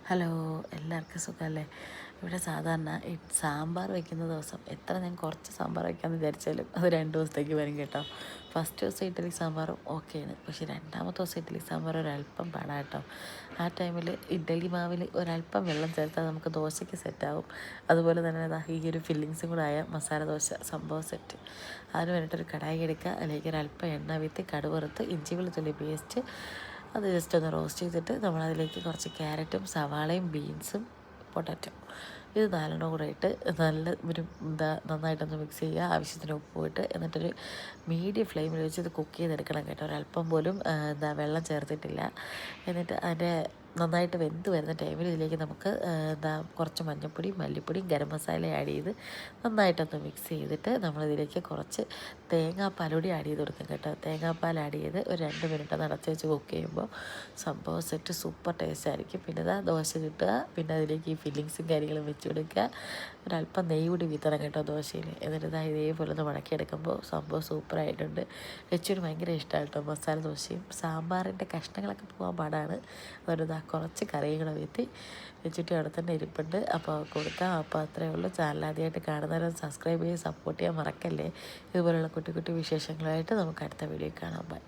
Hello, എല്ലാവർക്കും സുഖമല്ലേ? ഇവിടെ സാധാരണ ഈ സാമ്പാർ വയ്ക്കുന്ന ദിവസം ഞാൻ കുറച്ച് സാമ്പാർ വയ്ക്കാമെന്ന് വിചാരിച്ചാലും അത് 2 ദിവസത്തേക്ക് വരും കേട്ടോ. ഫസ്റ്റ് ദിവസം ഇഡ്ഡലി സാമ്പാറും ഓക്കെയാണ്, പക്ഷേ രണ്ടാമത്തെ ദിവസം ഇഡ്ഡലി സാമ്പാർ ഒരല്പം പാടാ കേട്ടോ. ആ ടൈമിൽ ഇഡ്ഡലി മാവിൽ ഒരല്പം വെള്ളം ചേർത്താൽ നമുക്ക് ദോശയ്ക്ക് സെറ്റാവും. അതുപോലെ തന്നെ ഈ ഒരു ഫില്ലിങ്സും കൂടെ ആയ മസാല ദോശ സംഭവം സെറ്റ്. അതിന് വേണ്ടിയിട്ടൊരു കടായി എടുക്കുക, അതിലേക്ക് ഒരല്പം എണ്ണ വീത്തി കടുവറുത്ത് ഇഞ്ചി വെളുത്തുള്ളി പേസ്റ്റ് അത് ജസ്റ്റ് ഒന്ന് റോസ്റ്റ് ചെയ്തിട്ട് നമ്മളതിലേക്ക് കുറച്ച് ക്യാരറ്റും സവാളയും ബീൻസും പൊട്ടാറ്റോ ഇത് നാലെണ്ണം കൂടെ ഇട്ട് നന്നായിട്ടൊന്ന് മിക്സ് ചെയ്യുക. ആവശ്യത്തിന് ഉപ്പ് ഇട്ട് എന്നിട്ടൊരു മീഡിയം ഫ്ലെയിമിൽ വെച്ച് ഇത് കുക്ക് ചെയ്തെടുക്കണം കേട്ടോ. ഒരല്പം പോലും വെള്ളം ചേർത്തിട്ടില്ല. എന്നിട്ട് അതിൻ്റെ നന്നായിട്ട് വെന്ത് വരുന്ന ടൈമിൽ ഇതിലേക്ക് നമുക്ക് കുറച്ച് മഞ്ഞൾപ്പൊടി മല്ലിപ്പൊടിയും ഗരം മസാല ആഡ് ചെയ്ത് നന്നായിട്ടൊന്ന് മിക്സ് ചെയ്തിട്ട് നമ്മളിതിലേക്ക് കുറച്ച് തേങ്ങാപ്പാലൂടി ആഡ് ചെയ്ത് കൊടുക്കും കേട്ടോ. തേങ്ങാപ്പാൽ ആഡ് ചെയ്ത് ഒരു 2 മിനിറ്റ് അടച്ച് വെച്ച് കുക്ക് ചെയ്യുമ്പോൾ സംഭവം സെറ്റ് സൂപ്പർ ടേസ്റ്റ് ആയിരിക്കും. പിന്നെ ദോശ കിട്ടുക, പിന്നെ അതിലേക്ക് ഈ ഫില്ലിങ്സും കാര്യങ്ങളും വെച്ച് കൊടുക്കുക. ഒരല്പം നെയ്യ് കൂടി വിതറണം കേട്ടോ ദോശയിൽ. എന്നിട്ട് ഇതേപോലെ ഒന്ന് മടക്കിയെടുക്കുമ്പോൾ സംഭവം സൂപ്പറായിട്ടുണ്ട്. ലച്ചുവിന് ഭയങ്കര ഇഷ്ടമാണ് കേട്ടോ മസാല ദോശയും. സാമ്പാറിൻ്റെ കഷ്ണങ്ങളൊക്കെ പോകാൻ പാടാണ്. അതുകൊണ്ട് കുറച്ച് കറിയും കൂടെ വീത്തി വെച്ചിട്ട് അവിടെ തന്നെ ഇരിപ്പുണ്ട്. അപ്പോൾ കൊടുക്കാം. അപ്പോൾ അത്രയേ ഉള്ളൂ. ചാനൽ ആദ്യമായിട്ട് കാണുന്നവരെ സബ്സ്ക്രൈബ് ചെയ്ത് സപ്പോർട്ട് ചെയ്യാൻ മറക്കല്ലേ. ഇതുപോലുള്ള കുട്ടി കുട്ടി വിശേഷങ്ങളായിട്ട് നമുക്ക് അടുത്ത വീഡിയോ കാണാം. ബൈ.